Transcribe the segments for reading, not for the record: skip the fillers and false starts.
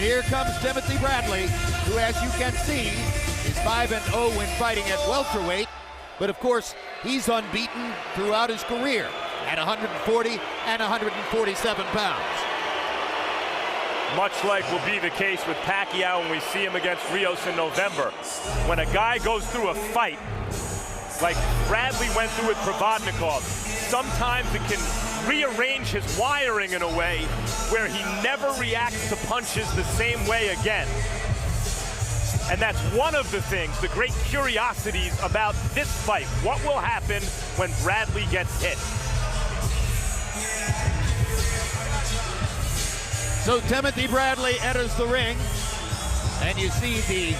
here comes Timothy Bradley, who, as you can see, is 5-0 when fighting at welterweight. But of course, he's unbeaten throughout his career at 140 and 147 pounds. Much like will be the case with Pacquiao when we see him against Rios in November. When a guy goes through a fight, like Bradley went through with Provodnikov, sometimes it can rearrange his wiring in a way where he never reacts to punches the same way again. And that's one of the things, the great curiosities about this fight. What will happen when Bradley gets hit? So Timothy Bradley enters the ring, and you see the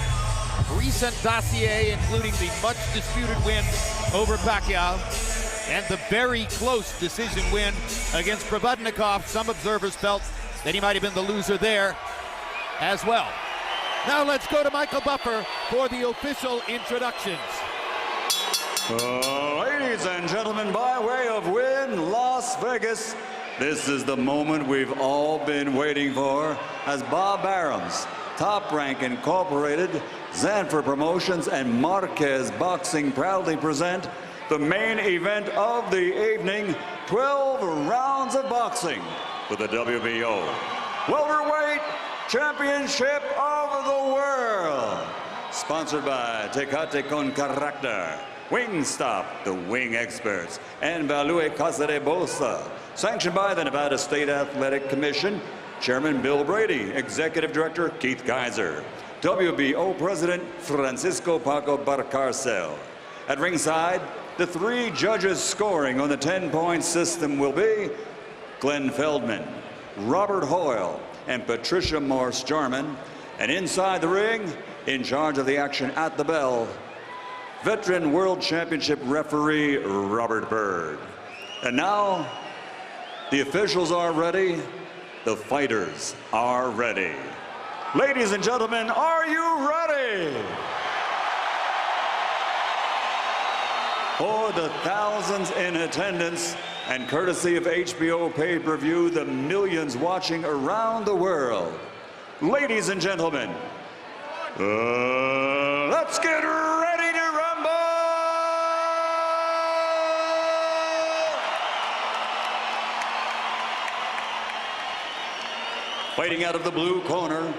recent dossier, including the much disputed win over Pacquiao and the very close decision win against Provodnikov. Some observers felt that he might have been the loser there as well. Now let's go to Michael Buffer for the official introductions. Ladies and gentlemen, by way of Wynn, Las Vegas, this is the moment we've all been waiting for as Bob Arum's Top Rank Incorporated, Zanfer Promotions, and Marquez Boxing proudly present the main event of the evening, 12 rounds of boxing for the WBO Welterweight Championship of the World. Sponsored by Tecate Con Carácter, Wingstop, the wing experts, and Value Casa de Bolsa. Sanctioned by the Nevada State Athletic Commission, Chairman Bill Brady, Executive Director Keith Kaiser, WBO President Francisco Paco Barcarcel. At ringside, the three judges scoring on the 10-point system will be Glenn Feldman, Robert Hoyle, and Patricia Morse-Jarman. And inside the ring, in charge of the action at the bell, veteran World Championship referee Robert Byrd. And now, the officials are ready, the fighters are ready. Ladies and gentlemen, are you ready? For the thousands in attendance and courtesy of HBO pay-per-view, the millions watching around the world. Ladies and gentlemen, let's get ready to rumble! Fighting out of the blue corner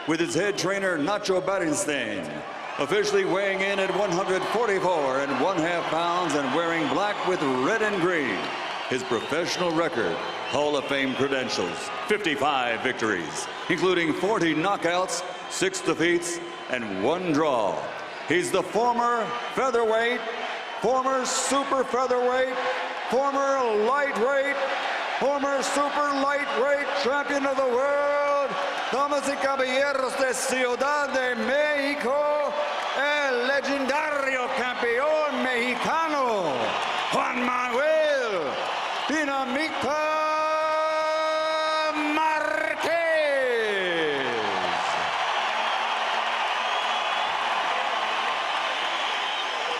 with his head trainer Nacho Berenstein, officially weighing in at 144 and 1/2 pounds and wearing black with red and green. His professional record, Hall of Fame credentials, 55 victories, including 40 knockouts, 6 defeats, and 1 draw. He's the former featherweight, former super featherweight, former lightweight, former super lightweight champion of the world, damas y caballeros de Ciudad de México, el legendario campeón mexicano, Juan Manuel Dinamita Marquez.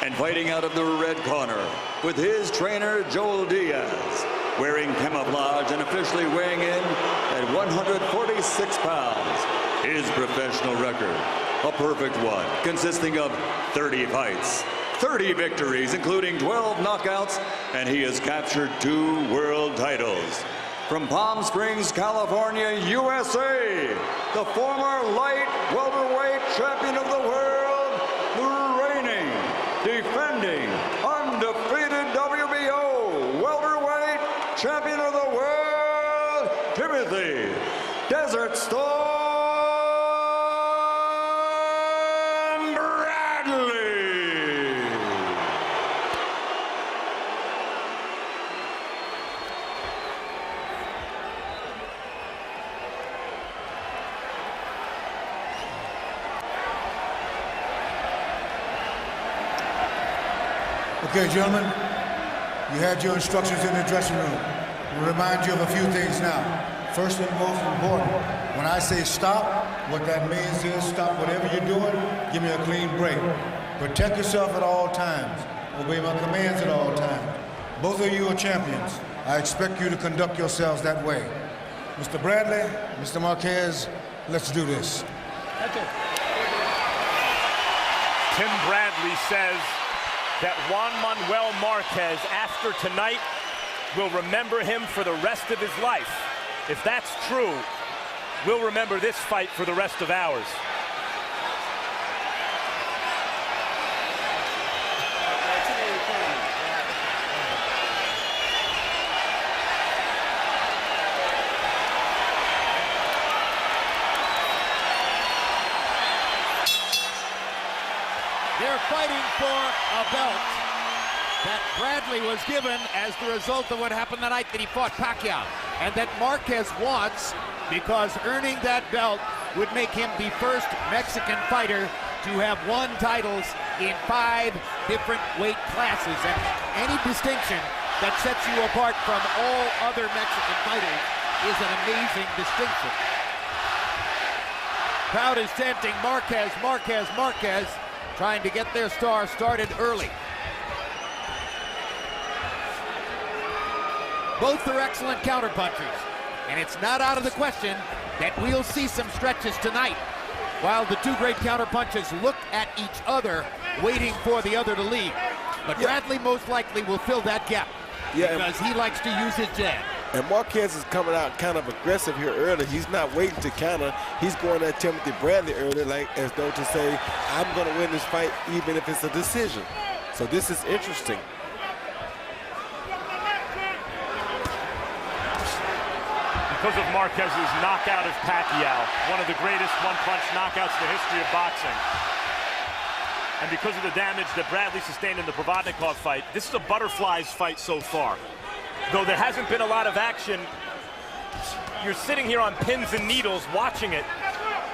And fighting out of the red corner with his trainer Joel Diaz, wearing camouflage and officially weighing in at 146 pounds. His professional record, a perfect one, consisting of 30 fights, 30 victories, including 12 knockouts, and he has captured 2 world titles. From Palm Springs, California, USA, the former light welterweight champion of the world, the reigning, defending, undefeated WBO welterweight champion of the world, Timothy Desert Storm Bradley. Okay, gentlemen, you had your instructions in the dressing room. We'll remind you of a few things now. First and most important, when I say stop, what that means is stop whatever you're doing, give me a clean break. Protect yourself at all times. Obey my commands at all times. Both of you are champions. I expect you to conduct yourselves that way. Mr. Bradley, Mr. Marquez, Let's do this. Tim Bradley says that Juan Manuel Marquez, after tonight, will remember him for the rest of his life. If that's true, we'll remember this fight for the rest of ours. They're fighting for a belt that Bradley was given as the result of what happened the night that he fought Pacquiao, and that Marquez wants because earning that belt would make him the first Mexican fighter to have won titles in 5 different weight classes. And any distinction that sets you apart from all other Mexican fighters is an amazing distinction. Crowd is chanting Marquez, Marquez, Marquez, trying to get their star started early. Both are excellent counterpunchers, and it's not out of the question that we'll see some stretches tonight while the two great counterpunchers look at each other, waiting for the other to lead. But Bradley most likely will fill that gap because he likes to use his jab. And Marquez is coming out kind of aggressive here early. He's not waiting to counter. He's going at Timothy Bradley early, like as though to say, I'm going to win this fight even if it's a decision. So this is interesting. Because of Marquez's knockout of Pacquiao, one of the greatest one-punch knockouts in the history of boxing, and because of the damage that Bradley sustained in the Provodnikov fight, this is a butterflies fight so far. Though there hasn't been a lot of action, you're sitting here on pins and needles watching it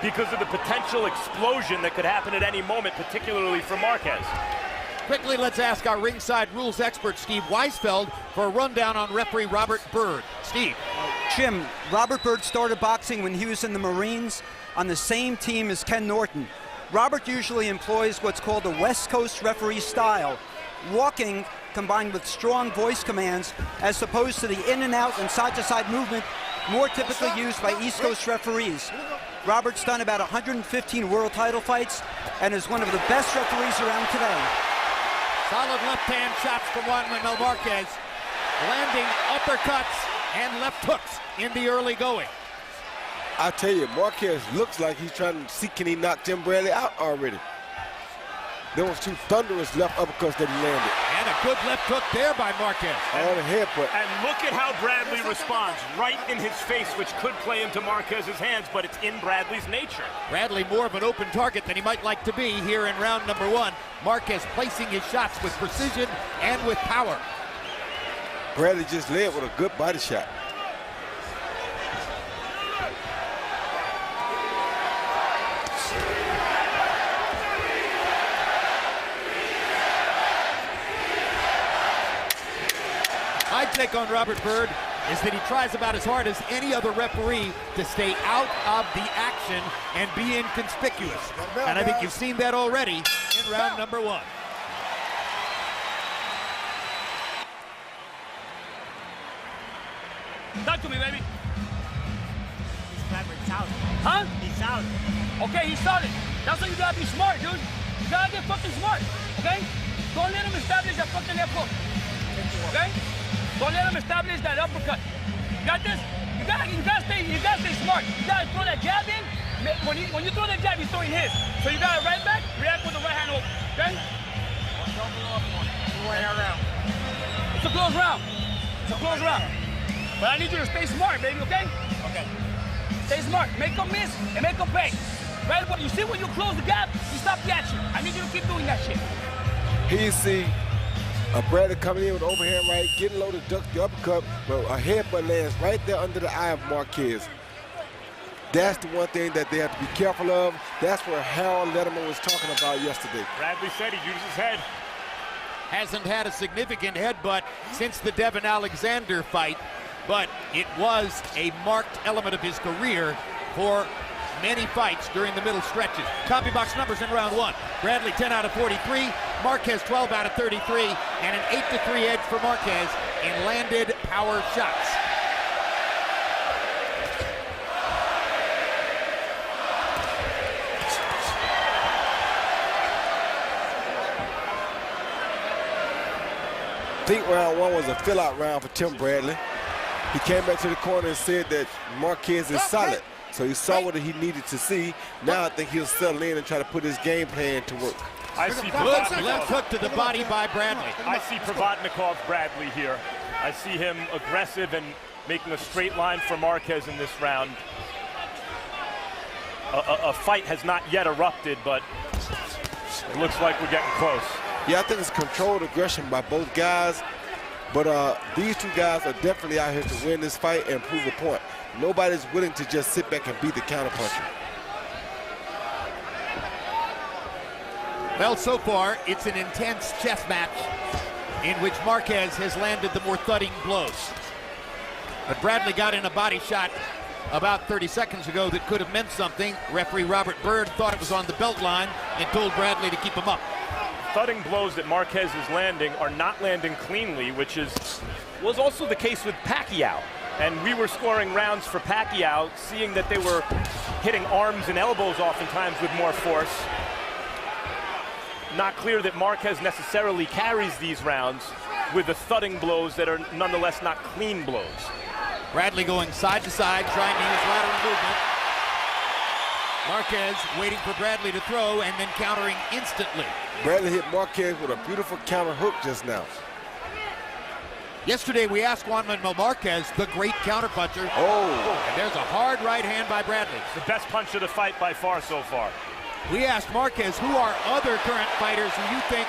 because of the potential explosion that could happen at any moment, particularly for Marquez. Quickly, let's ask our ringside rules expert, Steve Weisfeld, for a rundown on referee Robert Byrd. Steve. Jim, Robert Byrd started boxing when he was in the Marines on the same team as Ken Norton. Robert usually employs what's called a West Coast referee style, walking combined with strong voice commands, as opposed to the in and out and side-to-side movement more typically used by East Coast referees. Robert's done about 115 world title fights and is one of the best referees around today. Solid left-hand shots from Juan Manuel Marquez, landing uppercuts and left hooks in the early going. I tell you, Marquez looks like he's trying to see can he knock Tim Bradley out already. There was 2 thunderous left uppercuts that he landed. And a good left hook there by Marquez. On the head, but And look at how Bradley responds, right in his face, which could play into Marquez's hands, but it's in Bradley's nature. Bradley more of an open target than he might like to be here in round number 1. Marquez placing his shots with precision and with power. Bradley just led with a good body shot. My take on Robert Byrd is that he tries about as hard as any other referee to stay out of the action and be inconspicuous. And I think you've seen that already in round number 1. Talk to me, baby. He's solid. Huh? He's solid. Okay, he's solid. That's why you gotta be smart, dude. You gotta get fucking smart, okay? Don't let him establish that fucking left hook, okay? Don't let him establish that uppercut. You got this? You gotta stay smart. You gotta throw that jab in. When you throw that jab, he's throwing his. So you gotta right back, react with the right hand over, okay? It's a close round. It's a close round. But I need you to stay smart, baby, okay? Okay. Stay smart. Make them miss and make them pay. Right? But you see when you close the gap, you stop the action. I need you to keep doing that shit. Here you see Bradley coming in with overhand right, getting low to duck the uppercut, but a headbutt lands right there under the eye of Marquez. That's the one thing that they have to be careful of. That's where Harold Letterman was talking about yesterday. Bradley said he used his head. Hasn't had a significant headbutt since the Devin Alexander fight, but it was a marked element of his career for many fights during the middle stretches. Copy box numbers in round 1. Bradley 10 out of 43, Marquez 12 out of 33, and an 8-3 edge for Marquez in landed power shots. think round one was a fill-out round for Tim Bradley. He came back to the corner and said that Marquez is solid. So he saw what he needed to see. Now I think he'll settle in and try to put his game plan to work. I see Left hook to the body by Bradley. I see Provodnikov Bradley here. I see him aggressive and making a straight line for Marquez in this round. A fight has not yet erupted, but it looks like we're getting close. Yeah, I think it's controlled aggression by both guys. But these two guys are definitely out here to win this fight and prove a point. Nobody's willing to just sit back and beat the counterpuncher. Well, so far, it's an intense chess match in which Marquez has landed the more thudding blows. But Bradley got in a body shot about 30 seconds ago that could have meant something. Referee Robert Byrd thought it was on the belt line and told Bradley to keep him up. Thudding blows that Marquez is landing are not landing cleanly, which was also the case with Pacquiao. And we were scoring rounds for Pacquiao, seeing that they were hitting arms and elbows oftentimes with more force. Not clear that Marquez necessarily carries these rounds with the thudding blows that are nonetheless not clean blows. Bradley going side to side, trying to use lateral movement. Marquez waiting for Bradley to throw and then countering instantly. Bradley hit Marquez with a beautiful counter hook just now. Yesterday we asked Juan Manuel Marquez, the great counterpuncher. Oh. And there's a hard right hand by Bradley. The best punch of the fight by far so far. We asked Marquez, who are other current fighters who you think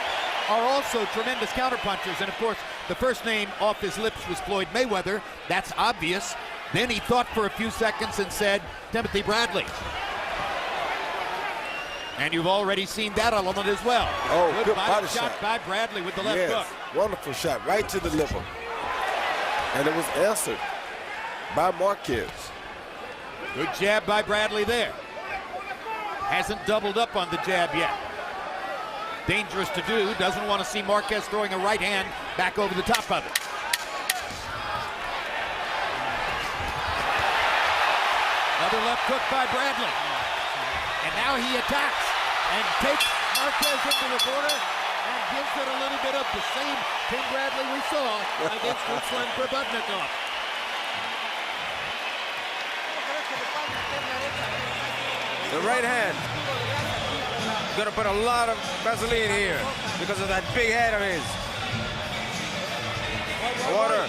are also tremendous counterpunchers? And of course, the first name off his lips was Floyd Mayweather. That's obvious. Then he thought for a few seconds and said, Timothy Bradley. And you've already seen that element as well. Oh, good body shot by Bradley with the left hook. Wonderful shot, right to the liver. And it was answered by Marquez. Good jab by Bradley there. Hasn't doubled up on the jab yet. Dangerous to do. Doesn't want to see Marquez throwing a right hand back over the top of it. Another left hook by Bradley. And now he attacks and takes Marquez into the border and gives it a little bit of the same Tim Bradley we saw against Ruslan Provodnikov. The right hand. Gonna put a lot of Vaseline here because of that big head of his. Water.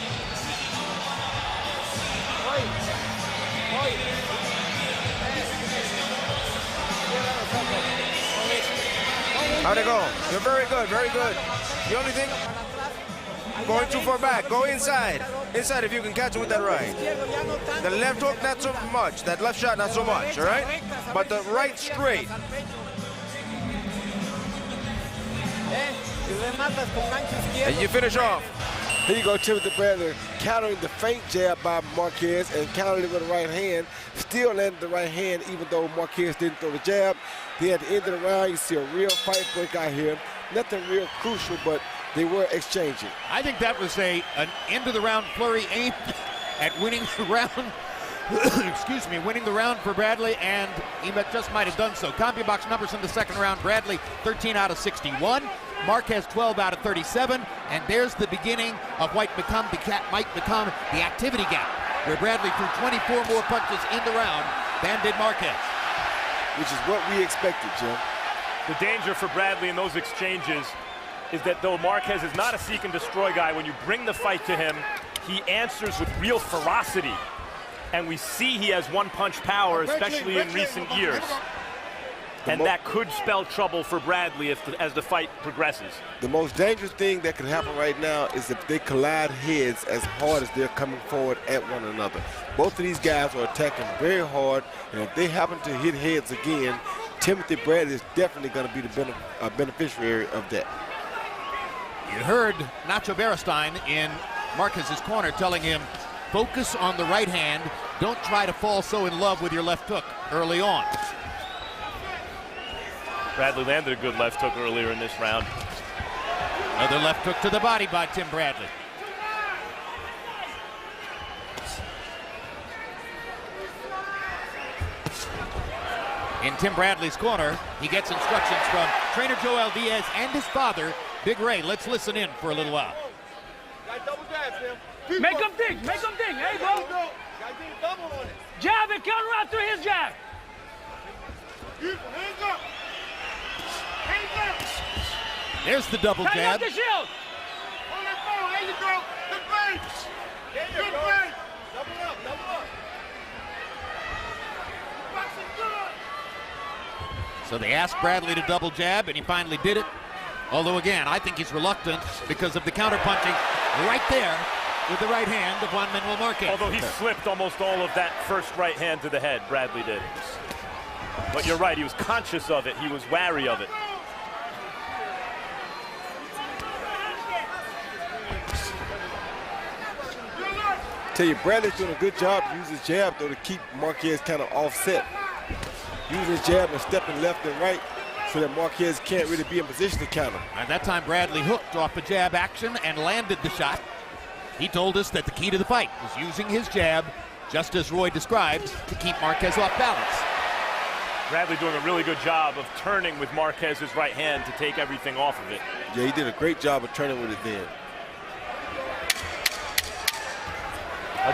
How'd it go? You're very good, very good. The only thing, going too far back. Go inside. Inside if you can catch him with that right. The left hook, not so much. That left shot, not so much, all right? But the right straight. And you finish off. Here you go, Timothy Bradley countering the feint jab by Marquez and countering it with the right hand. Still landed the right hand even though Marquez didn't throw the jab. Then at the end of the round, you see a real fight break out here. Nothing real crucial, but they were exchanging. I think that was an end of the round flurry aimed at winning the round. Excuse me, winning the round for Bradley, and he just might have done so. CompuBox numbers in the second round: Bradley 13 out of 61, Marquez 12 out of 37, and there's the beginning of what might become the activity gap, where Bradley threw 24 more punches in the round than did Marquez. Which is what we expected, Jim. The danger for Bradley in those exchanges is that though Marquez is not a seek and destroy guy, when you bring the fight to him, he answers with real ferocity. And we see he has one-punch power, especially in recent years. And that could spell trouble for Bradley as the fight progresses. The most dangerous thing that could happen right now is if they collide heads as hard as they're coming forward at one another. Both of these guys are attacking very hard, and if they happen to hit heads again, Timothy Bradley is definitely going to be the beneficiary of that. You heard Nacho Beristain in Marquez's corner telling him, focus on the right hand. Don't try to fall so in love with your left hook early on. Bradley landed a good left hook earlier in this round. Another left hook to the body by Tim Bradley. In Tim Bradley's corner, he gets instructions from trainer Joel Diaz and his father, Big Ray. Let's listen in for a little while. Make him think. Make him think. There you go. Jab and counter out through his jab. There's the double Tighten up jab. the shield. So they asked Bradley to double jab, and he finally did it. Although, again, I think he's reluctant because of the counter-punching right there with the right hand of Juan Manuel Marquez. Although he slipped almost all of that first right hand to the head, Bradley did. But you're right, he was conscious of it. He was wary of it. Tell you, Bradley's doing a good job to use his jab, though, to keep Marquez kind of offset. Using his jab and stepping left and right so that Marquez can't really be in position to counter. At that time, Bradley hooked off a jab action and landed the shot. He told us that the key to the fight was using his jab, just as Roy described, to keep Marquez off balance. Bradley doing a really good job of turning with Marquez's right hand to take everything off of it. Yeah, he did a great job of turning with it then.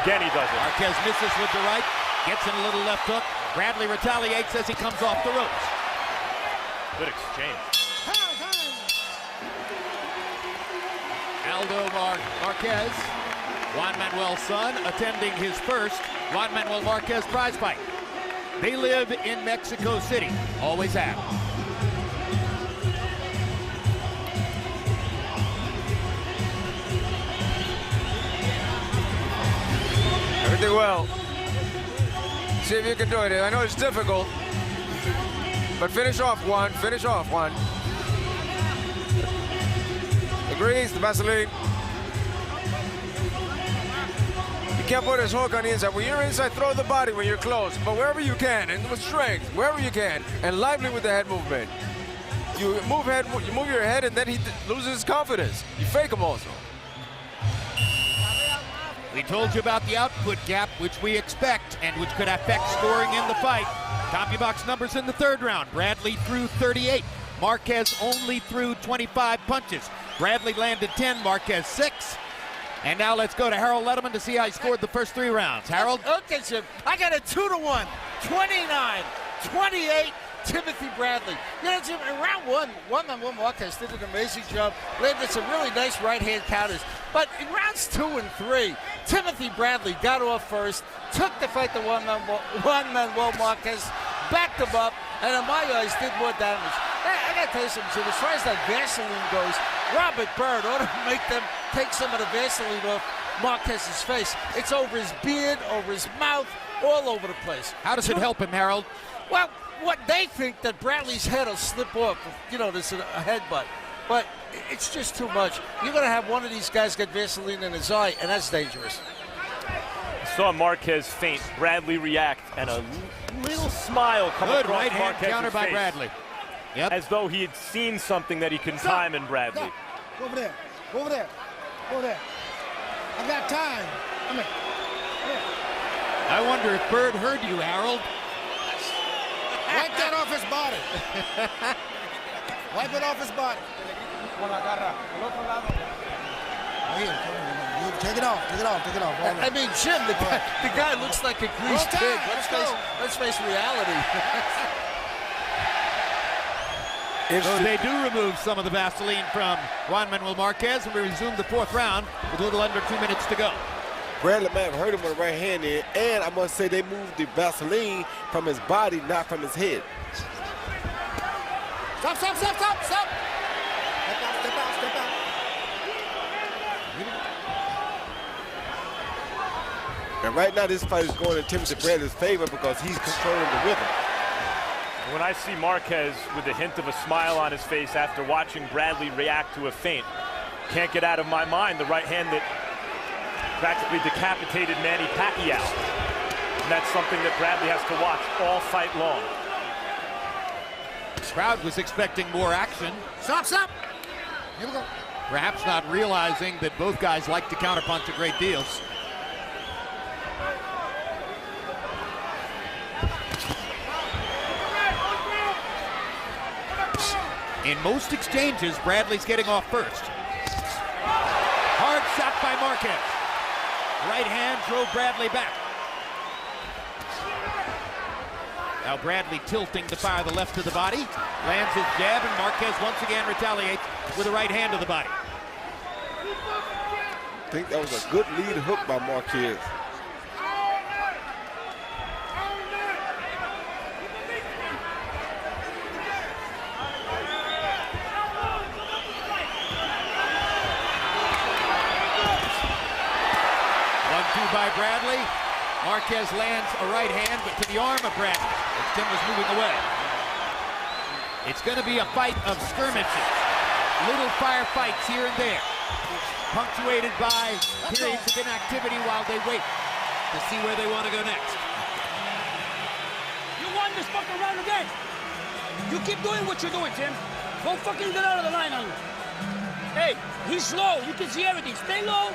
Again, he does it. Marquez misses with the right, gets in a little left hook. Bradley retaliates as he comes off the ropes. Good exchange. Aldo Marquez, Juan Manuel's son, attending his first Juan Manuel Marquez prize fight. They live in Mexico City, always have. Everything well. See if you can do it. I know it's difficult, but finish off, Juan. Finish off, Juan. Agrees, the Vaseline. You can't put his hook on the inside. When you're inside, throw the body when you're close, but wherever you can, and with strength, wherever you can, and lively with the head movement. You move your head, and then he loses his confidence. You fake him also. We told you about the output gap, which we expect and which could affect scoring in the fight. CompuBox numbers in the third round. Bradley threw 38. Marquez only threw 25 punches. Bradley landed 10, Marquez 6. And now let's go to Harold Letterman to see how he scored the first 3 rounds. Harold? Okay, Jim. I got a 2-1, 29, 28. Timothy Bradley. You know, Jim, in round one, Juan Manuel Marquez did an amazing job, landed some really nice right-hand counters. But in rounds 2 and 3, Timothy Bradley got off first, took the fight to Juan Manuel Marquez, backed him up, and in my eyes, did more damage. I got to tell you something, Jim. As far as that Vaseline goes, Robert Byrd ought to make them take some of the Vaseline off Marquez's face. It's over his beard, over his mouth, all over the place. How does it help him, Harold? Well, what they think that Bradley's head will slip off, you know, there's a headbutt. But it's just too much. You're going to have one of these guys get Vaseline in his eye, and that's dangerous. I saw Marquez faint, Bradley react, and a little smile come Good across right hand Marquez's counter by face, Bradley. Yep. as though he had seen something that he can time in Bradley. Go over there. Go over there. Go there. I got time. Come here. I wonder if Byrd heard you, Harold. Wipe that off his body. Wipe it off his body. Here, take it off. Take it off. Take it off. I mean, Jim, the guy looks like a greased pig. Let's face reality. So they do remove some of the Vaseline from Juan Manuel Marquez, and we resume the 4th round with a little under 2 minutes to go. Bradley might have hurt him with the right hand in, and I must say they moved the Vaseline from his body, not from his head. Stop, stop, stop, stop, stop. Step out, step out, step out. And right now, this fight is going in Timothy Bradley's favor because he's controlling the rhythm. When I see Marquez with a hint of a smile on his face after watching Bradley react to a feint, can't get out of my mind the right hand that practically decapitated Manny Pacquiao. And that's something that Bradley has to watch all fight long. The crowd was expecting more action. Stop, stop. Here we go. Perhaps not realizing that both guys like to counterpunch a great deal. In most exchanges, Bradley's getting off first. Hard shot by Marquez. Right hand drove Bradley back. Now Bradley tilting to fire the left to the body. Lands his jab, and Marquez once again retaliates with a right hand to the body. I think that was a good lead hook by Marquez. By Bradley. Marquez lands a right hand, but to the arm of Bradley as Tim was moving away. It's going to be a fight of skirmishes. Little firefights here and there, punctuated by periods of inactivity while they wait to see where they want to go next. You won this fucking round again. You keep doing what you're doing, Tim. Don't fucking get out of the line on you. Hey, he's low. You can see everything. Stay low.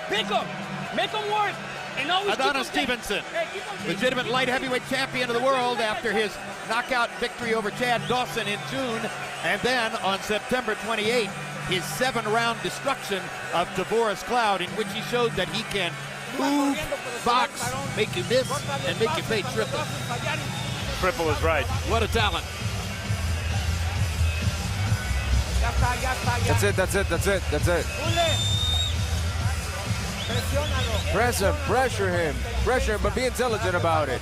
Pick him. Make him work. And always Adonis Stevenson, legitimate light heavyweight champion of the world after his knockout victory over Chad Dawson in June. And then on September 28th, his 7-round destruction of Tavoris Cloud, in which he showed that he can move, box, make you miss, and make you pay triple. Triple is right. What a talent. That's it, that's it, that's it, that's it. Press him, pressure him, but be intelligent about it.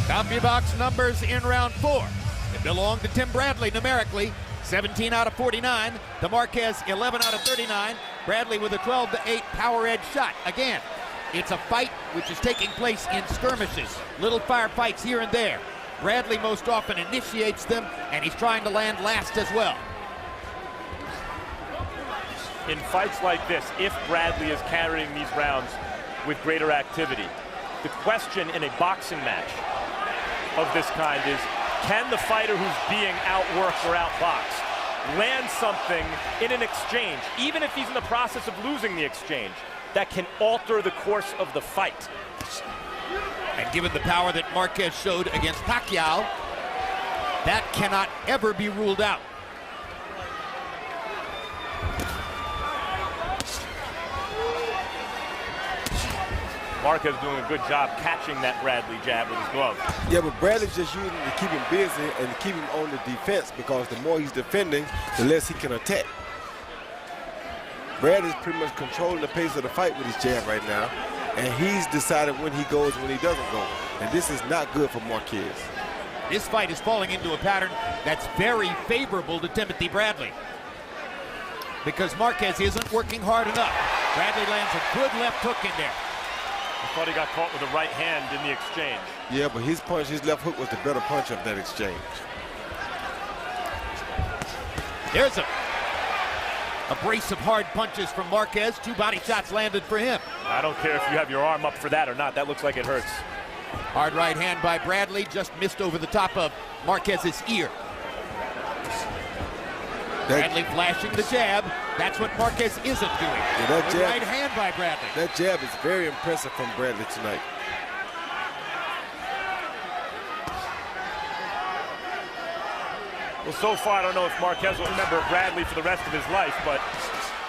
CompuBox numbers in round 4. It belonged to Tim Bradley numerically, 17 out of 49. To Marquez, 11 out of 39. Bradley with a 12-8 power edge shot. Again, it's a fight which is taking place in skirmishes, little firefights here and there. Bradley most often initiates them, and he's trying to land last as well. In fights like this, if Bradley is carrying these rounds with greater activity, the question in a boxing match of this kind is, can the fighter who's being outworked or outboxed land something in an exchange, even if he's in the process of losing the exchange, that can alter the course of the fight? And given the power that Marquez showed against Pacquiao, that cannot ever be ruled out. Marquez doing a good job catching that Bradley jab with his glove. Yeah, but Bradley's just using it to keep him busy and to keep him on the defense, because the more he's defending, the less he can attack. Bradley's pretty much controlling the pace of the fight with his jab right now, and he's decided when he goes and when he doesn't go. And this is not good for Marquez. This fight is falling into a pattern that's very favorable to Timothy Bradley, because Marquez isn't working hard enough. Bradley lands a good left hook in there. I thought he got caught with a right hand in the exchange. Yeah, but his punch, his left hook was the better punch of that exchange. There's a brace of hard punches from Marquez. 2 body shots landed for him. I don't care if you have your arm up for that or not. That looks like it hurts. Hard right hand by Bradley, just missed over the top of Marquez's ear. Bradley flashing the jab. That's what Marquez isn't doing. Yeah, that jab, right hand by Bradley. That jab is very impressive from Bradley tonight. Well, so far, I don't know if Marquez will remember Bradley for the rest of his life, but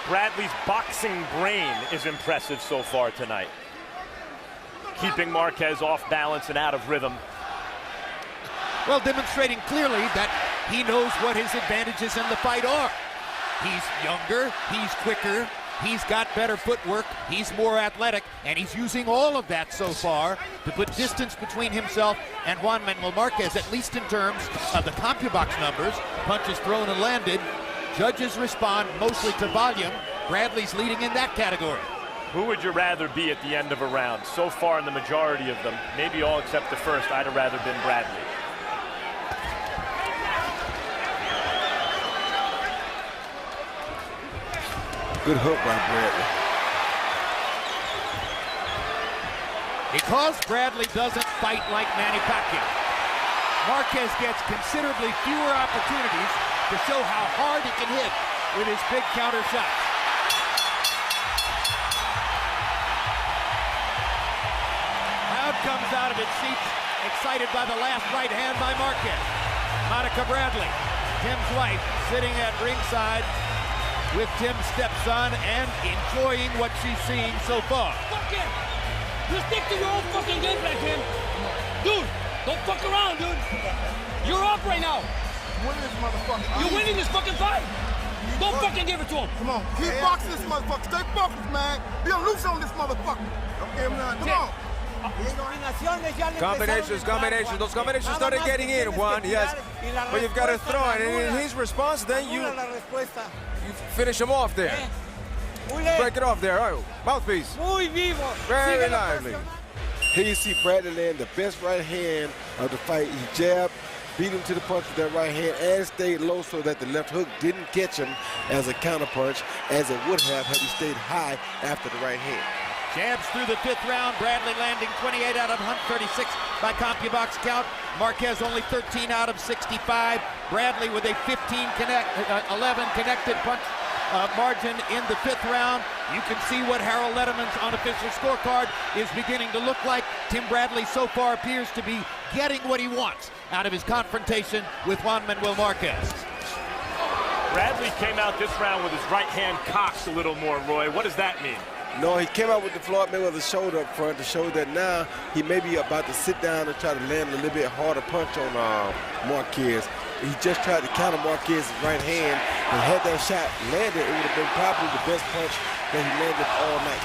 Bradley's boxing brain is impressive so far tonight. Keeping Marquez off balance and out of rhythm. Well, demonstrating clearly that he knows what his advantages in the fight are. He's younger, he's quicker, he's got better footwork, he's more athletic, and he's using all of that so far to put distance between himself and Juan Manuel Marquez, at least in terms of the CompuBox numbers, punches thrown and landed. Judges respond mostly to volume. Bradley's leading in that category. Who would you rather be at the end of a round? So far in the majority of them, maybe all except the first, I'd have rather been Bradley. Good hook by Bradley. Because Bradley doesn't fight like Manny Pacquiao, Marquez gets considerably fewer opportunities to show how hard he can hit with his big counter shots. Crowd comes out of its seats, excited by the last right hand by Marquez. Monica Bradley, Tim's wife, sitting at ringside, with Tim's stepson and enjoying what she's seeing so far. Fuck it. You stick to your own fucking game plan, Tim. Dude, don't fuck around, dude. You're up right now. Winning this motherfucker. You're winning this fucking fight. Don't fucking give it to him. Come on. Keep boxing this motherfucker. Stay focused, man. Be loose on this motherfucker. Don't give him none. Come on. Combinations. Those combinations started getting in, Juan. Yes. But you've got to throw it. And in his response, then you finish him off there. Break it off there. All right. Mouthpiece. Very lively. Here you see Bradley land the best right hand of the fight. He jabbed, beat him to the punch with that right hand, and stayed low so that the left hook didn't catch him as a counterpunch, as it would have had he stayed high after the right hand. Jabs through the 5th round. Bradley landing 28 out of 136 by CompuBox count. Marquez only 13 out of 65. Bradley with a 11 connected punch margin in the 5th round. You can see what Harold Letterman's unofficial scorecard is beginning to look like. Tim Bradley so far appears to be getting what he wants out of his confrontation with Juan Manuel Marquez. Bradley came out this round with his right hand cocked a little more, Roy. What does that mean? No, he came out with the Floyd Mayweather shoulder up front to show that now he may be about to sit down and try to land a little bit harder punch on Marquez. He just tried to counter Marquez's right hand, and had that shot landed, it would have been probably the best punch that he landed all night.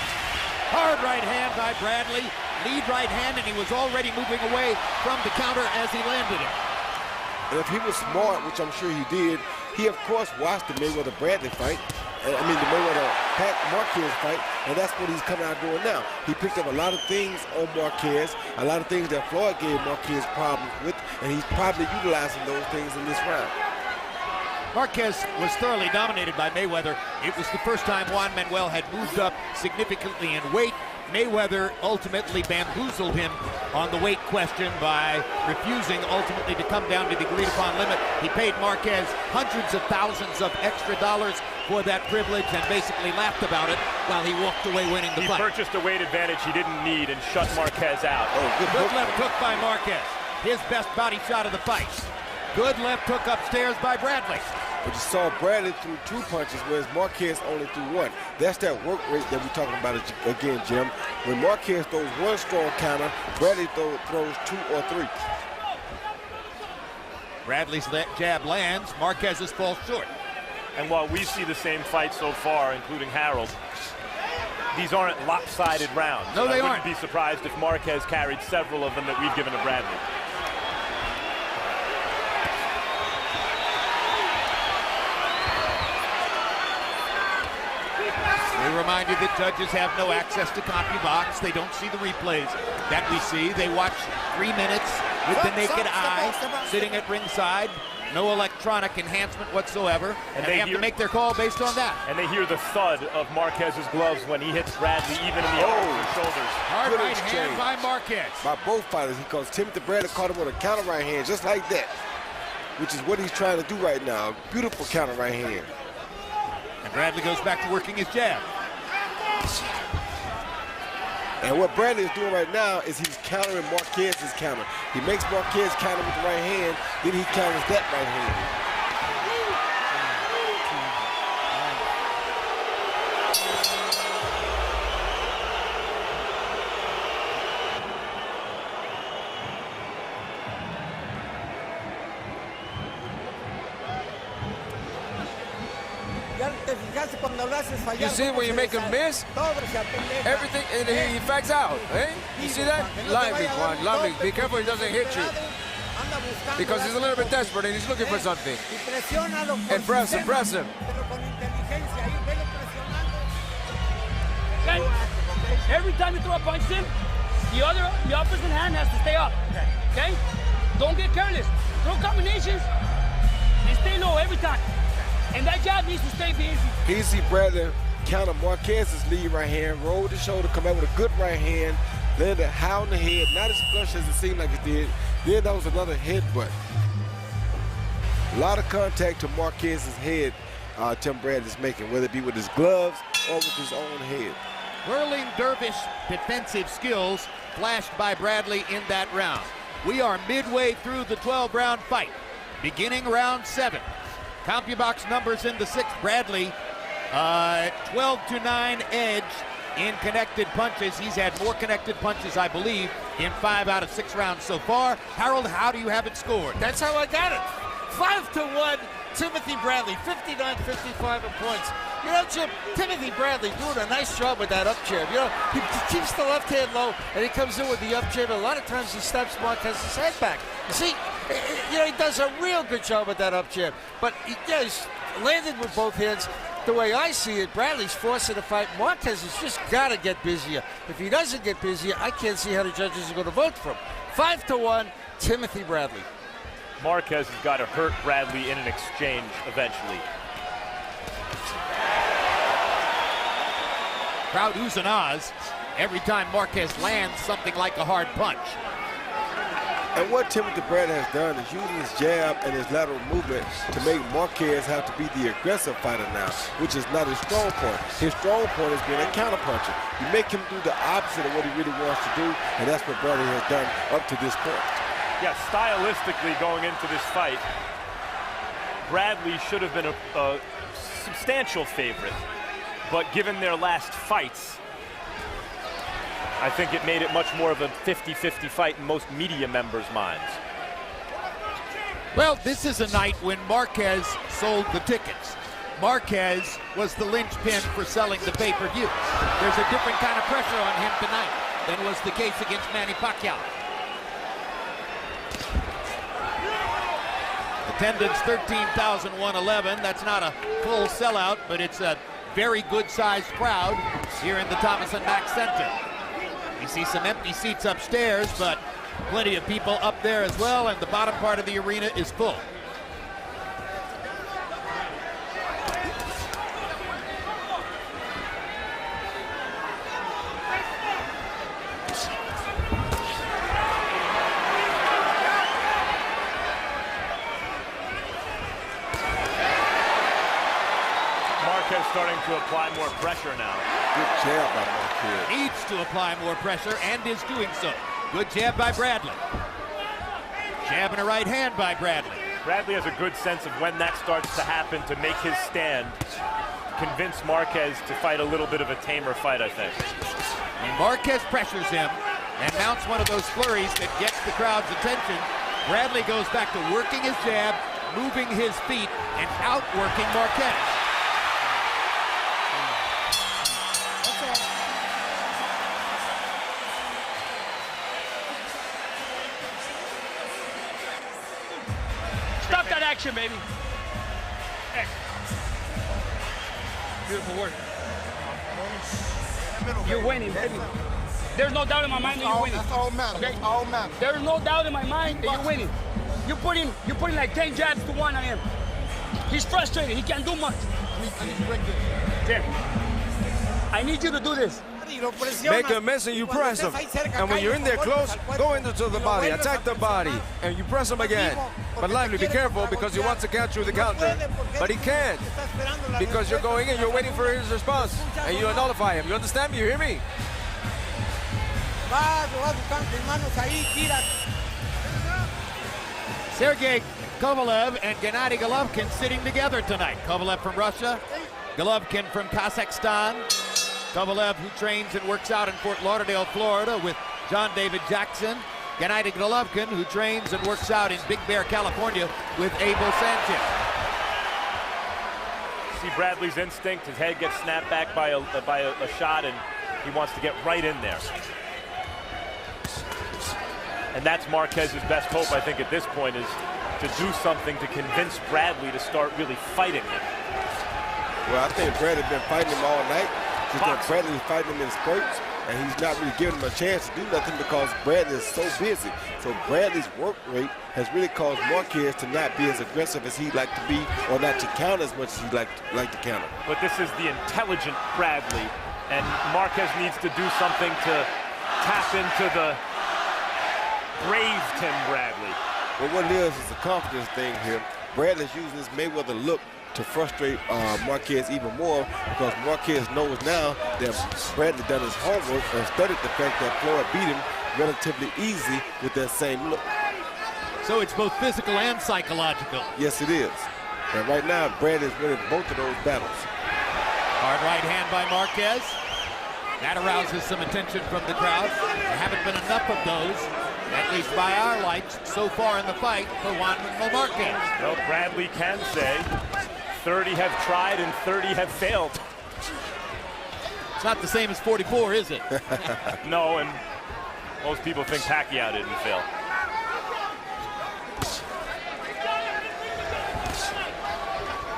Hard right hand by Bradley, lead right hand, and he was already moving away from the counter as he landed it. And if he was smart, which I'm sure he did, he of course watched the Mayweather-Bradley fight. The Mayweather-Marquez fight, and that's what he's coming out doing now. He picked up a lot of things on Marquez, a lot of things that Floyd gave Marquez problems with, and he's probably utilizing those things in this round. Marquez was thoroughly dominated by Mayweather. It was the first time Juan Manuel had moved up significantly in weight. Mayweather ultimately bamboozled him on the weight question by refusing ultimately to come down to the agreed upon limit. He paid Marquez hundreds of thousands of extra dollars for that privilege and basically laughed about it while he walked away winning the fight. He purchased a weight advantage he didn't need and shut Marquez out. Good left hook by Marquez. His best body shot of the fight. Good left hook upstairs by Bradley. But you saw Bradley threw 2 punches, whereas Marquez only threw 1. That's that work rate that we're talking about again, Jim. When Marquez throws 1 strong counter, Bradley throws 2 or 3. Bradley's jab lands, Marquez's falls short. And while we see the same fight so far, including Harold, these aren't lopsided rounds. No, they aren't. I wouldn't be surprised if Marquez carried several of them that we've given to Bradley. We remind you that judges have no access to CompuBox. They don't see the replays that we see. They watch 3 minutes with the naked eye, sitting at ringside. No electronic enhancement whatsoever. And they have to make their call based on that. And they hear the thud of Marquez's gloves when he hits Bradley even in the arms and shoulders. Hard right hand by Marquez. By both fighters, because Timothy Bradley caught him with a counter right hand just like that, which is what he's trying to do right now. Beautiful counter right hand. And Bradley goes back to working his jab. And what Bradley is doing right now is he's countering Marquez's counter. He makes Marquez counter with the right hand, then he counters that right hand. You see when you make him miss, everything, and he backs out, eh? You see that? Lively, Juan, lively. Be careful he doesn't hit you. Because he's a little bit desperate and he's looking for something. And press him, press him. Okay? Every time you throw a punch in, the opposite hand has to stay up. Okay? Don't get careless. Throw combinations and stay low every time. And that jab needs to stay busy. Here you see Bradley counter Marquez's lead right hand, roll the shoulder, come out with a good right hand, landed high on the head, not as flush as it seemed like it did. Then that was another headbutt. A lot of contact to Marquez's head Tim Bradley's making, whether it be with his gloves or with his own head. Whirling dervish defensive skills flashed by Bradley in that round. We are midway through the 12-round fight, beginning round 7. CompuBox numbers in the 6th. Bradley 12-9 edge in connected punches. He's had more connected punches, I believe, in 5 out of 6 rounds so far. Harold, how do you have it scored? That's how I got it. 5-1, Timothy Bradley, 59-55 in points. You know, Jim, Timothy Bradley doing a nice job with that up jab. You know, he keeps the left hand low, and he comes in with the up jab. A lot of times he snaps Marquez's head back. You see, you know, he does a real good job with that up jab. But, yeah, he's landed with both hands. The way I see it, Bradley's forcing the fight. Marquez has just got to get busier. If he doesn't get busier, I can't see how the judges are going to vote for him. 5-1, Timothy Bradley. Marquez has got to hurt Bradley in an exchange eventually. Crowd oohs and ahs every time Marquez lands something like a hard punch. And what Timothy Bradley has done is using his jab and his lateral movement to make Marquez have to be the aggressive fighter now, which is not his strong point. His strong point is being a counterpuncher. You make him do the opposite of what he really wants to do, and that's what Bradley has done up to this point. Yeah, stylistically going into this fight, Bradley should have been a substantial favorite, but given their last fights, I think it made it much more of a 50-50 fight in most media members' minds. Well, this is a night when Marquez sold the tickets. Marquez was the linchpin for selling the pay-per-view. There's a different kind of pressure on him tonight than was the case against Manny Pacquiao. Attendance 13,111. That's not a full sellout, but it's a very good-sized crowd here in the Thomas & Mack Center. You see some empty seats upstairs, but plenty of people up there as well, and the bottom part of the arena is full. Marquez starting to apply more pressure now. Good jab by Marquez. Needs to apply more pressure and is doing so. Good jab by Bradley. Jab and a right hand by Bradley. Bradley has a good sense of when that starts to happen to make his stand, convince Marquez to fight a little bit of a tamer fight, I think. When Marquez pressures him and mounts one of those flurries that gets the crowd's attention, Bradley goes back to working his jab, moving his feet, and outworking Marquez. Stop that action, baby. Hey. Beautiful work. You're winning, baby. There's no doubt in my mind that you're winning. That's all matters. Okay? All matters. There's no doubt in my mind that you're winning. You're putting like 10 jabs to 1 on him. He's frustrated. He can't do much. Jim, I need you to do this. Make a mess and you press him. And when you're in there close, go into the body, attack the body, and you press him again. But lively, be careful because he wants to catch you with the counter. But he can't because you're going in, you're waiting for his response, and you nullify him. You understand me? You hear me? Sergey Kovalev and Gennady Golovkin sitting together tonight. Kovalev from Russia, Golovkin from Kazakhstan. Kovalev, who trains and works out in Fort Lauderdale, Florida with John David Jackson. Gennady Golovkin, who trains and works out in Big Bear, California with Abel Sanchez. See Bradley's instinct, his head gets snapped back by a shot, and he wants to get right in there. And that's Marquez's best hope, I think, at this point, is to do something to convince Bradley to start really fighting him. Well, I think Bradley's been fighting him all night. Just that Bradley's fighting him in spurts, and he's not really giving him a chance to do nothing because Bradley is so busy. So Bradley's work rate has really caused Marquez to not be as aggressive as he'd like to be, or not to counter as much as he'd like to counter. But this is the intelligent Bradley, and Marquez needs to do something to tap into the brave Tim Bradley. Well, what it is a confidence thing here. Bradley's using his Mayweather look to frustrate Marquez even more because Marquez knows now that Bradley done his homework and studied the fact that Floyd beat him relatively easy with that same look. So it's both physical and psychological. Yes, it is. And right now, Bradley's winning both of those battles. Hard right hand by Marquez. That arouses some attention from the crowd. There haven't been enough of those, at least by our lights, so far in the fight for Juan Manuel Marquez. Well, Bradley can say 30 have tried and 30 have failed. It's not the same as 44, is it? No, and most people think Pacquiao didn't fail.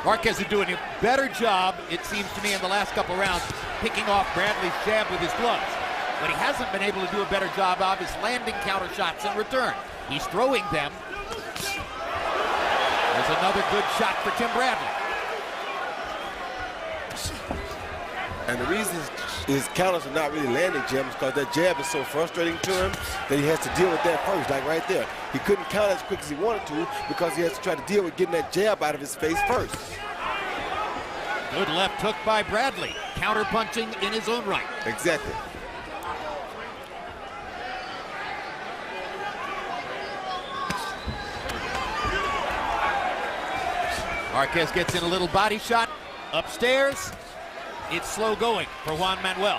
Marquez is doing a better job, it seems to me, in the last couple rounds, picking off Bradley's jab with his gloves. What he hasn't been able to do a better job of is landing counter shots in return. He's throwing them. There's another good shot for Tim Bradley. And the reason his counters are not really landing jabs because that jab is so frustrating to him that he has to deal with that first, like right there. He couldn't counter as quick as he wanted to because he has to try to deal with getting that jab out of his face first. Good left hook by Bradley. Counter punching in his own right. Exactly. Marquez gets in a little body shot upstairs. It's slow going for Juan Manuel.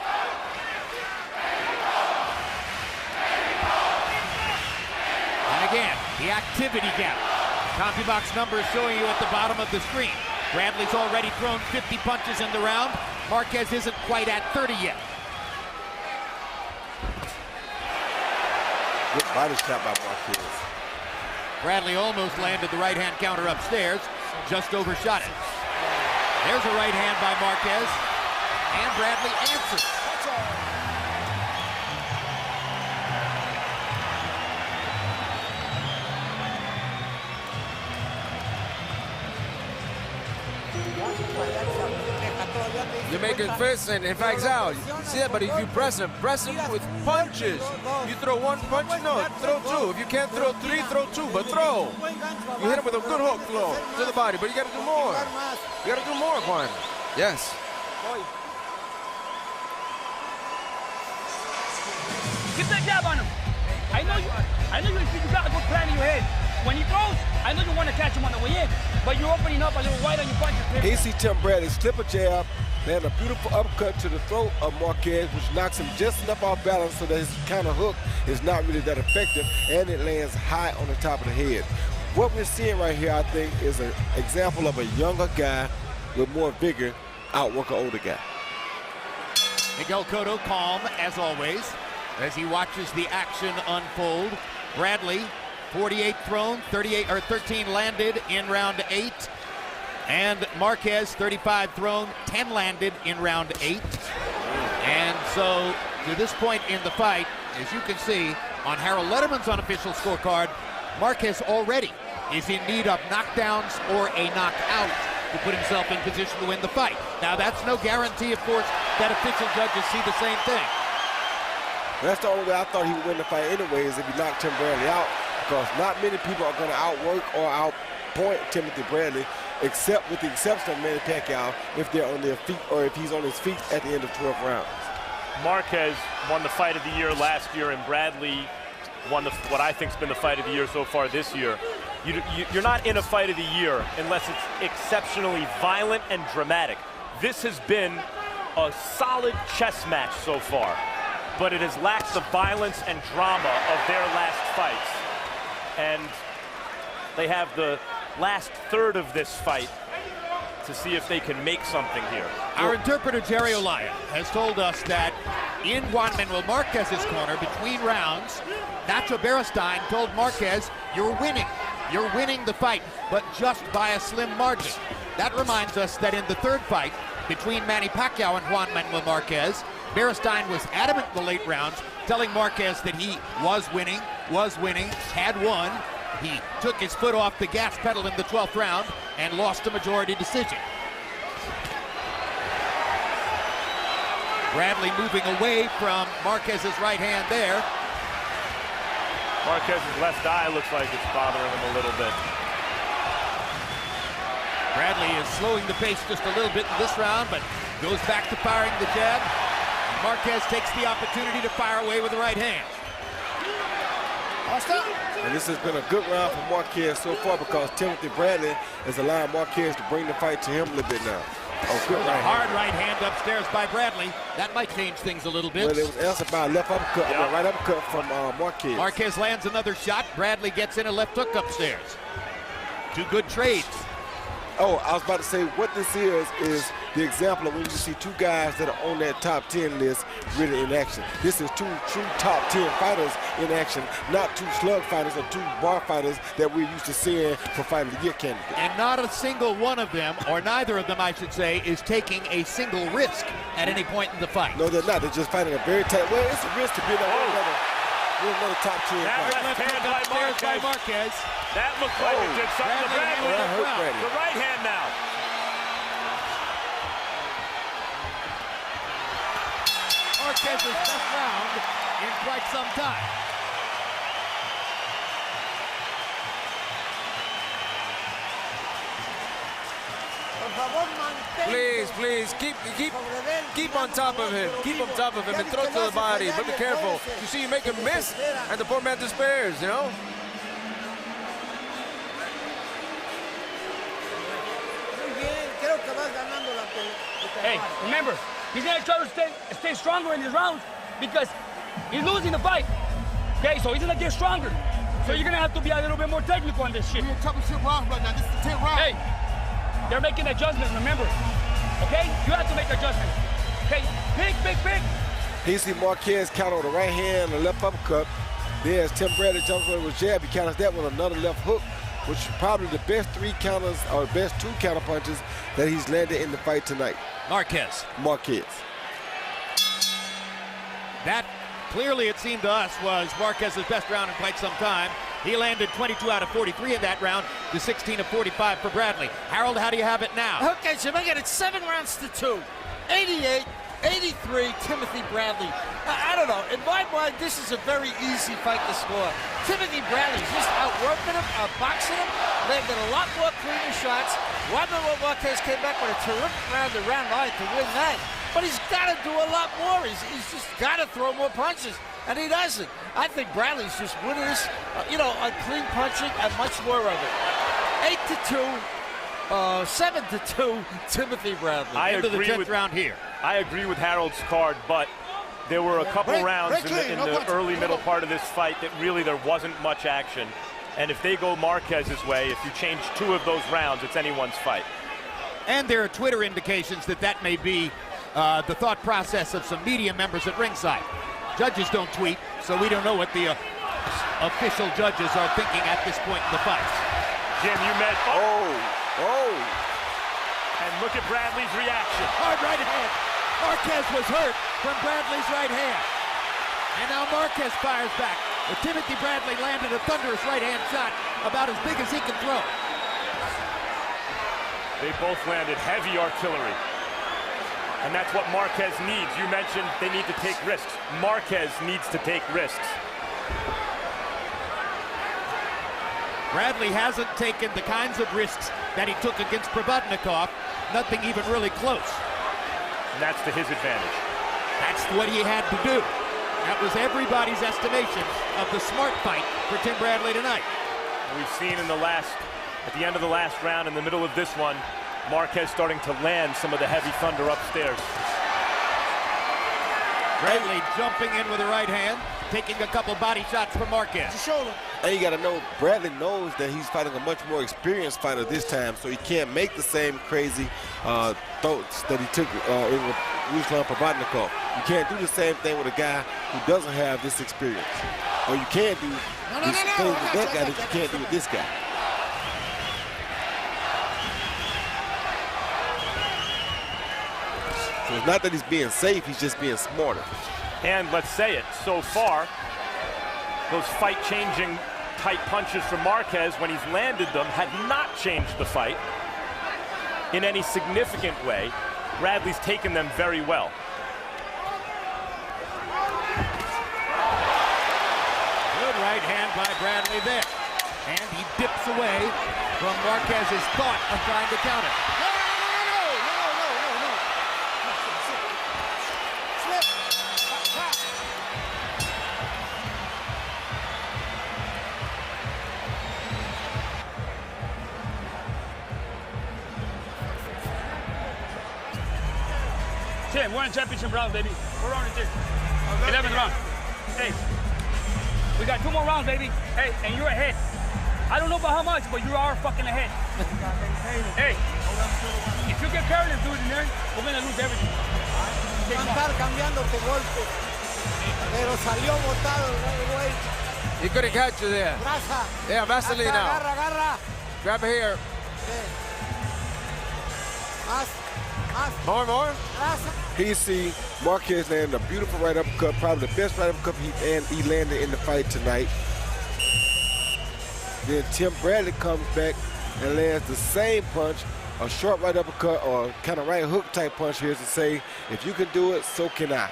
And again, the activity gap. CompuBox numbers showing you at the bottom of the screen. Bradley's already thrown 50 punches in the round. Marquez isn't quite at 30 yet. Good body shot by Marquez. Bradley almost landed the right-hand counter upstairs, just overshot it. There's a right hand by Marquez, and Bradley answers. You make it first, and in fact, out. See that? But if you press him with punches. You throw one punch, no, throw two. If you can't throw three, throw two, but throw. You hit him with a good hook throw to the body, but you got to do more. You got to do more, Juan. Yes. Get that jab on him. I know you got a good plan in your head. When he throws, I know you want to catch him on the way in, but you're opening up a little wide on your punches. Here you see Tim Bradley slip a jab, land a beautiful uppercut to the throat of Marquez, which knocks him just enough off balance so that his counter hook is not really that effective, and it lands high on the top of the head. What we're seeing right here, I think, is an example of a younger guy with more vigor outwork an older guy. Miguel Cotto calm, as always, as he watches the action unfold. Bradley, 48 thrown, 13 landed in round 8. And Marquez, 35 thrown, 10 landed in round 8. And so, to this point in the fight, as you can see on Harold Letterman's unofficial scorecard, Marquez already is in need of knockdowns or a knockout to put himself in position to win the fight. Now, that's no guarantee, of course, that official judges see the same thing. That's the only way I thought he would win the fight anyway, is if he knocked Tim Bradley out, because not many people are going to outwork or outpoint Timothy Bradley, except with the exception of Manny Pacquiao, if they're on their feet or if he's on his feet at the end of 12 rounds. Marquez won the fight of the year last year, and Bradley won what I think's been the fight of the year so far this year. You're not in a fight of the year unless it's exceptionally violent and dramatic. This has been a solid chess match so far, but it has lacked the violence and drama of their last fights. And they have the last third of this fight to see if they can make something here. Our interpreter, Jerry Olaya, has told us that in Juan Manuel Marquez's corner between rounds, Nacho Beristain told Marquez, you're winning the fight, but just by a slim margin. That reminds us that in the third fight between Manny Pacquiao and Juan Manuel Marquez, Beristain was adamant in the late rounds, telling Marquez that he was winning, had won. He took his foot off the gas pedal in the 12th round and lost a majority decision. Bradley moving away from Marquez's right hand there. Marquez's left eye looks like it's bothering him a little bit. Bradley is slowing the pace just a little bit in this round, but goes back to firing the jab. Marquez takes the opportunity to fire away with the right hand. And this has been a good round for Marquez so far because Timothy Bradley has allowed Marquez to bring the fight to him a little bit now. Oh, good right Hard hand. right hand upstairs by Bradley. That might change things a little bit. Well, it was answered by a left uppercut, a right uppercut from Marquez. Marquez lands another shot. Bradley gets in a left hook upstairs. Two good trades. Oh, I was about to say what this is the example of when you see two guys that are on that top 10 list really in action. This is two true top 10 fighters in action, not two slug fighters or two bar fighters that we're used to seeing for fighting the year candidate. And not a single one of them, or neither of them, I should say, is taking a single risk at any point in the fight. No, they're not. They're just fighting a very tight. Well, it's a risk to be another top 10 That fight. left hand by Marquez. That looked like it did something to Bradley. The right hand now. Marquez's best round in quite some time. Please, keep on top of him. Keep on top of him and throw to the body. But be careful. You see, you make him miss, and the poor man despairs, you know? Hey, remember, he's gonna try to stay stronger in his rounds because he's losing the fight. Okay, so he's gonna get stronger. So you're gonna have to be a little bit more technical on this shit. We're in championship rounds right now. This is the 10th round. Hey, they're making adjustments, remember. Okay? You have to make adjustments. Okay, pick. He see Marquez counter with a right hand and a left uppercut. There's Tim Bradley jumps with a jab. He counters that with another left hook, which is probably the best three counters or best two counter punches that he's landed in the fight tonight. Marquez. That clearly, it seemed to us, was Marquez's best round in quite some time. He landed 22 out of 43 in that round to 16 of 45 for Bradley. Harold, how do you have it now? Okay, so make it 7 rounds to 2. 88, 83, Timothy Bradley. I don't know. In my mind, this is a very easy fight to score. Timothy Bradley's just outworking him, outboxing him, landed a lot more cleaner shots. Juan Marquez came back with a terrific round to round 9 to win that. But he's got to do a lot more. He's just got to throw more punches, and he doesn't. I think Bradley's just winning this, on clean punching and much more of it. 8-2, 7-2, Timothy Bradley. I Into the agree 10th with round here. I agree with Harold's card, but there were a couple rounds in the early middle part of this fight that really there wasn't much action. And if they go Marquez's way, if you change 2 of those rounds, it's anyone's fight. And there are Twitter indications that may be the thought process of some media members at ringside. Judges don't tweet, so we don't know what the official judges are thinking at this point in the fight. Jim, you met. Oh. And look at Bradley's reaction. Hard right hand. Marquez was hurt from Bradley's right hand. And now Marquez fires back. But Timothy Bradley landed a thunderous right hand shot about as big as he can throw. They both landed heavy artillery. And that's what Marquez needs. You mentioned they need to take risks. Marquez needs to take risks. Bradley hasn't taken the kinds of risks that he took against Probotnikov. Nothing even really close. And that's to his advantage. That's what he had to do. That was everybody's estimation of the smart fight for Tim Bradley tonight. We've seen at the end of the last round, in the middle of this one, Marquez starting to land some of the heavy thunder upstairs. Bradley jumping in with a right hand, taking a couple body shots from Marquez. And you got to know, Bradley knows that he's fighting a much more experienced fighter this time, so he can't make the same crazy throats that he took in Ruslan Probotnikov. You can't do the same thing with a guy who doesn't have this experience. Or you can't do things with that guy that you can't do with this guy. So it's not that he's being safe, he's just being smarter. And let's say it, so far, those fight-changing tight punches from Marquez, when he's landed them, had not changed the fight in any significant way. Bradley's taken them very well. Good right hand by Bradley there. And he dips away from Marquez's thought of trying to counter. 10. We're in championship round, baby. We're on it here. 11th round. Hey, we got 2 more rounds, baby. Hey, and you're ahead. I don't know about how much, but you are fucking ahead. Hey, if you get careless, dude, in there, we're gonna lose everything. He couldn't catch you there. Yeah, Vaseline now. Grab it here. More. He see Marquez landing a beautiful right uppercut, probably the best right uppercut he landed in the fight tonight. Then Tim Bradley comes back and lands the same punch, a short right uppercut or kind of right hook type punch here to say, if you can do it, so can I.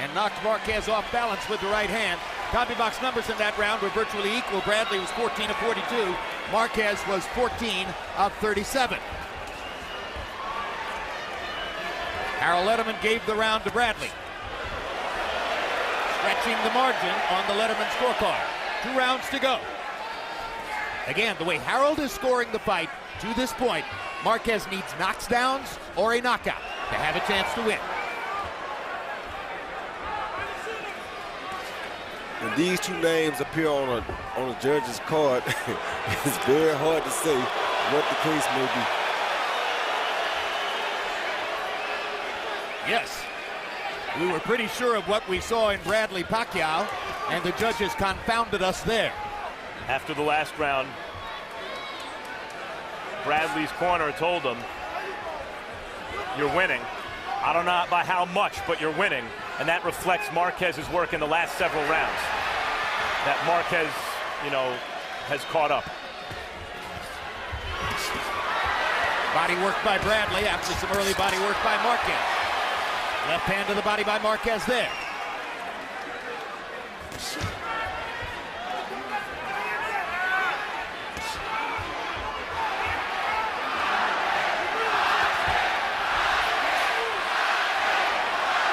And knocked Marquez off balance with the right hand. Copy box numbers in that round were virtually equal. Bradley was 14 of 42. Marquez was 14 of 37. Harold Letterman gave the round to Bradley, stretching the margin on the Letterman scorecard. 2 rounds to go. Again, the way Harold is scoring the fight to this point, Marquez needs knockdowns or a knockout to have a chance to win. When these 2 names appear on a judge's card, it's very hard to say what the case may be. Yes, we were pretty sure of what we saw in Bradley Pacquiao, and the judges confounded us there. After the last round, Bradley's corner told him, you're winning. I don't know by how much, but you're winning. And that reflects Marquez's work in the last several rounds. That Marquez, has caught up. Body work by Bradley after some early body work by Marquez. Left hand to the body by Marquez there.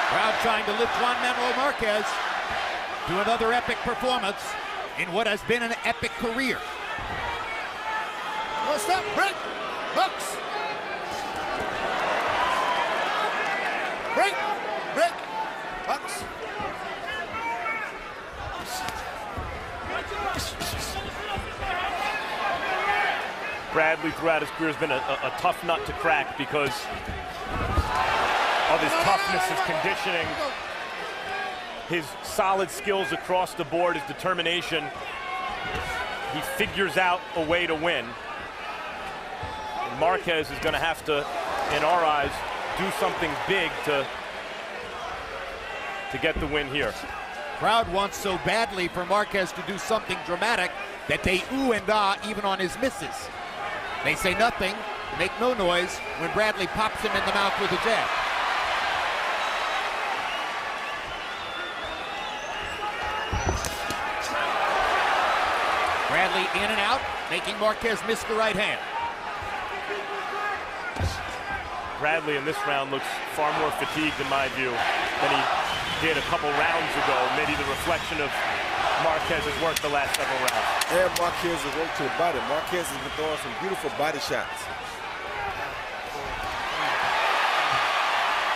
Crowd trying to lift Juan Manuel Marquez to another epic performance in what has been an epic career. What's that? Break! Bucks! Break! Bucks! Bradley throughout his career has been a tough nut to crack because of his toughness, his conditioning, his solid skills across the board, his determination. He figures out a way to win. And Marquez is going to have to, in our eyes, do something big to get the win here. Crowd wants so badly for Marquez to do something dramatic that they ooh and ah even on his misses. They say nothing, make no noise when Bradley pops him in the mouth with a jab. Bradley in and out, making Marquez miss the right hand. Bradley in this round looks far more fatigued in my view than he did a couple rounds ago. Maybe the reflection of Marquez's work the last several rounds. And Marquez's work to the body. Marquez has been throwing some beautiful body shots.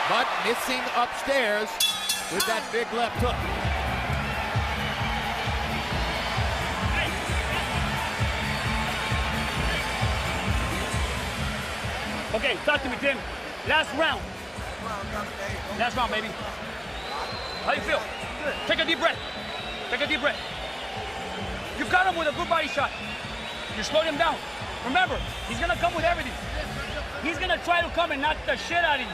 But missing upstairs with that big left hook. Okay, talk to me, Tim. Last round. Last round, baby. How do you feel? Good. Take a deep breath. Take a deep breath. You got him with a good body shot. You slowed him down. Remember, he's gonna come with everything. He's gonna try to come and knock the shit out of you.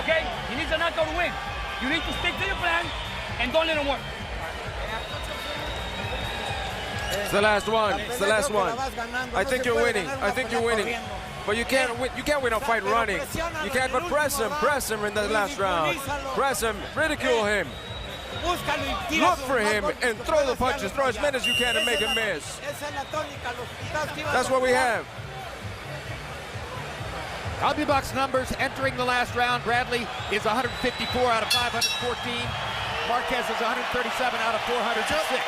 Okay? He needs a knockout to win. You need to stick to your plan and don't let him work. It's the last one. It's the last one. I think you're winning. I think you're winning. But you can't win a fight running. You can't, but press him in the last round. Press him, ridicule him. Look for him and throw the punches. Throw as many as you can and make him miss. That's what we have. Copy box numbers entering the last round. Bradley is 154 out of 514. Marquez is 137 out of 406.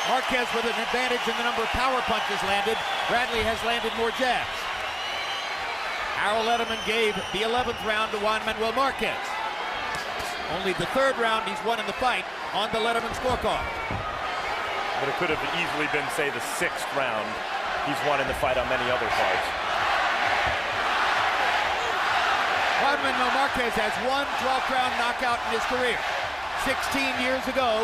Marquez with an advantage in the number of power punches landed. Bradley has landed more jabs. Harold Letterman gave the 11th round to Juan Manuel Marquez. Only the 3rd round he's won in the fight on the Letterman scorecard. But it could have easily been, say, the 6th round he's won in the fight on many other cards. Juan Manuel Marquez has one 12th round knockout in his career. 16 years ago,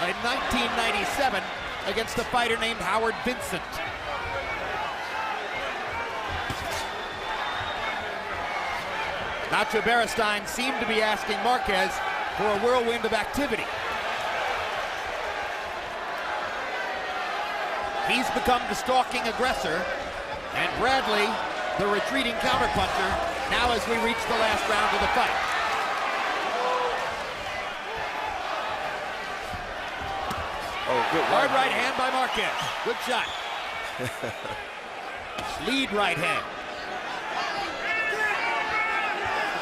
in 1997, against a fighter named Howard Vincent. Nacho Beristain seemed to be asking Marquez for a whirlwind of activity. He's become the stalking aggressor, and Bradley, the retreating counterpuncher, now as we reach the last round of the fight. Oh, good Hard right hand by Marquez. Good shot. Lead right hand.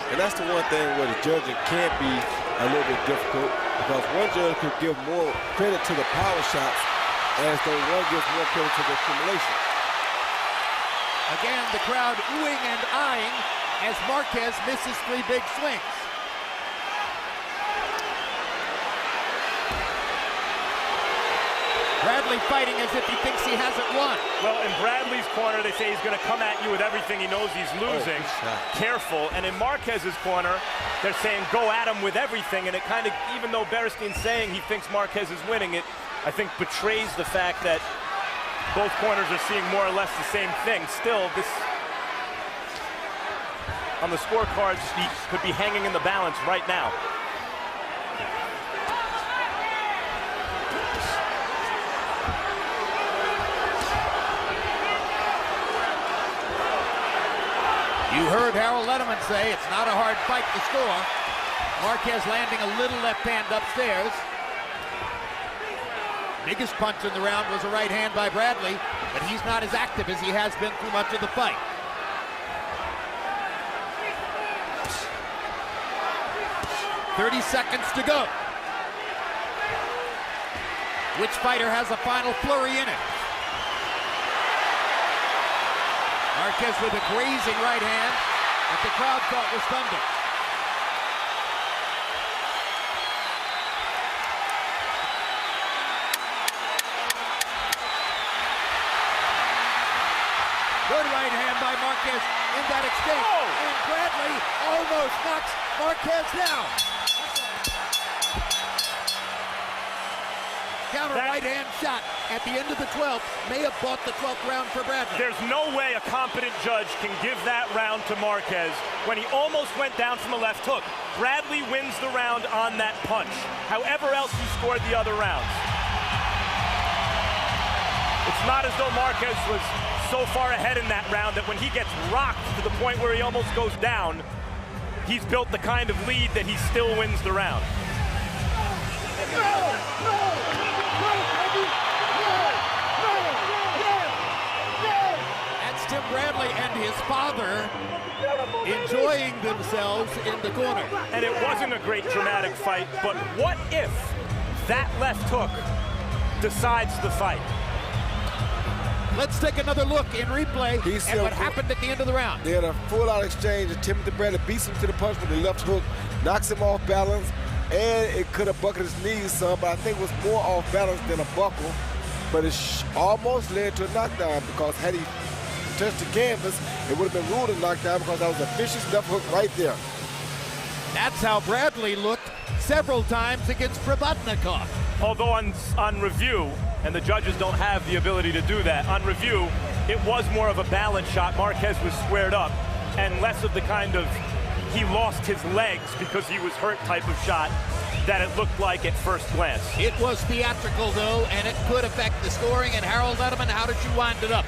And that's the one thing where the judging can be a little bit difficult, because one judge could give more credit to the power shots as though one gives more credit to the accumulation. Again, the crowd oohing and eyeing as Marquez misses 3 big swings. Bradley fighting as if he thinks he hasn't won. Well, in Bradley's corner, they say he's going to come at you with everything he knows he's losing. Careful. And in Marquez's corner, they're saying go at him with everything. And it kind of, even though Beristain's saying he thinks Marquez is winning, it, I think, betrays the fact that both corners are seeing more or less the same thing. Still, this, on the scorecards, he could be hanging in the balance right now. You heard Harold Letterman say it's not a hard fight to score. Marquez landing a little left hand upstairs. Biggest punch in the round was a right hand by Bradley, but he's not as active as he has been through much of the fight. "30 seconds to go. Which fighter has a final flurry in it? Marquez with a grazing right hand that the crowd thought was thunder. Good right hand by Marquez in that exchange. Oh! And Bradley almost knocks Marquez down. Counter right hand shot at the end of the 12th may have bought the 12th round for Bradley. There's no way a competent judge can give that round to Marquez when he almost went down from a left hook. Bradley wins the round on that punch. However else he scored the other rounds. It's not as though Marquez was so far ahead in that round that when he gets rocked to the point where he almost goes down, he's built the kind of lead that he still wins the round. That's Tim Bradley and his father enjoying themselves in the corner. And it wasn't a great dramatic fight, but what if that left hook decides the fight? Let's take another look in replay at what happened at the end of the round. They had a full-out exchange, and Timothy Bradley beats him to the punch with the left hook, knocks him off balance, and it could have buckled his knees some, but I think it was more off balance than a buckle. But it almost led to a knockdown, because had he touched the canvas, it would have been ruled a knockdown, because that was a vicious left hook right there. That's how Bradley looked several times against Provodnikov. Although on review, and the judges don't have the ability to do that, on review, it was more of a balance shot. Marquez was squared up, and less of the kind of he lost his legs because he was hurt type of shot that it looked like at first glance. It was theatrical, though, and it could affect the scoring. And Harold Letterman, how did you wind it up?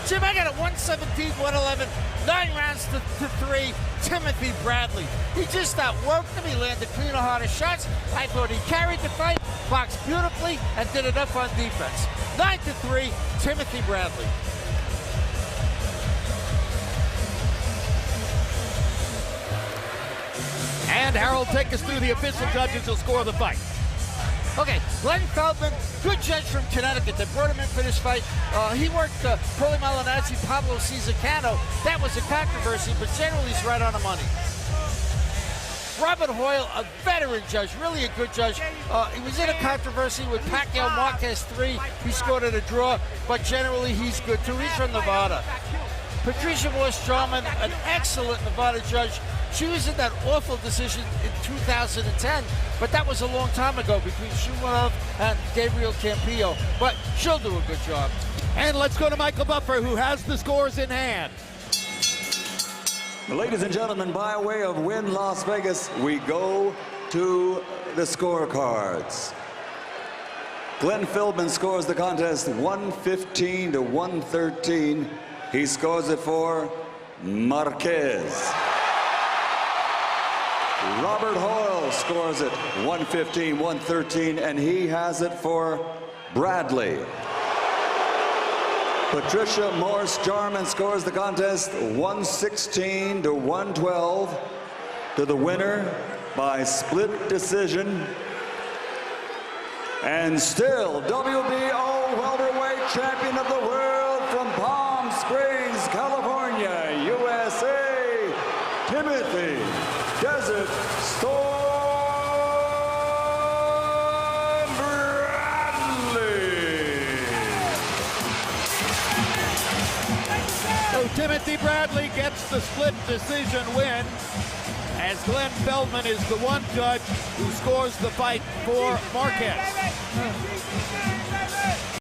Jim, I got a 117-111, 9 rounds to 3, Timothy Bradley. He just outworked him. He landed cleaner, harder shots. I thought he carried the fight, boxed beautifully, and did enough on defense. 9-3, Timothy Bradley. And Harold, take us through the official judges who'll score the fight. Okay, Glenn Feldman, good judge from Connecticut. They brought him in for this fight. He worked Paulie Malignaggi, Pablo Cizzacano. That was a controversy, but generally he's right on the money. Robert Hoyle, a veteran judge, really a good judge. He was in a controversy with Pacquiao Marquez 3. He scored at a draw, but generally he's good too. He's from Nevada. Patricia Morse-Jarman, an excellent Nevada judge. She was in that awful decision in 2010, but that was a long time ago between Shumanov and Gabriel Campillo. But she'll do a good job. And let's go to Michael Buffer, who has the scores in hand. Ladies and gentlemen, by way of Win Las Vegas, we go to the scorecards. Glenn Feldman scores the contest 115 to 113. He scores it for Marquez. Robert Hoyle scores it 115-113, and he has it for Bradley. Patricia Morse-Jarman scores the contest 116 to 112 to the winner by split decision. And still WBO welterweight champion of the world from Palm Springs, California, USA, Timothy Desert Storm Bradley. So Timothy Bradley gets the split decision win, as Glenn Feldman is the one judge who scores the fight for Marquez.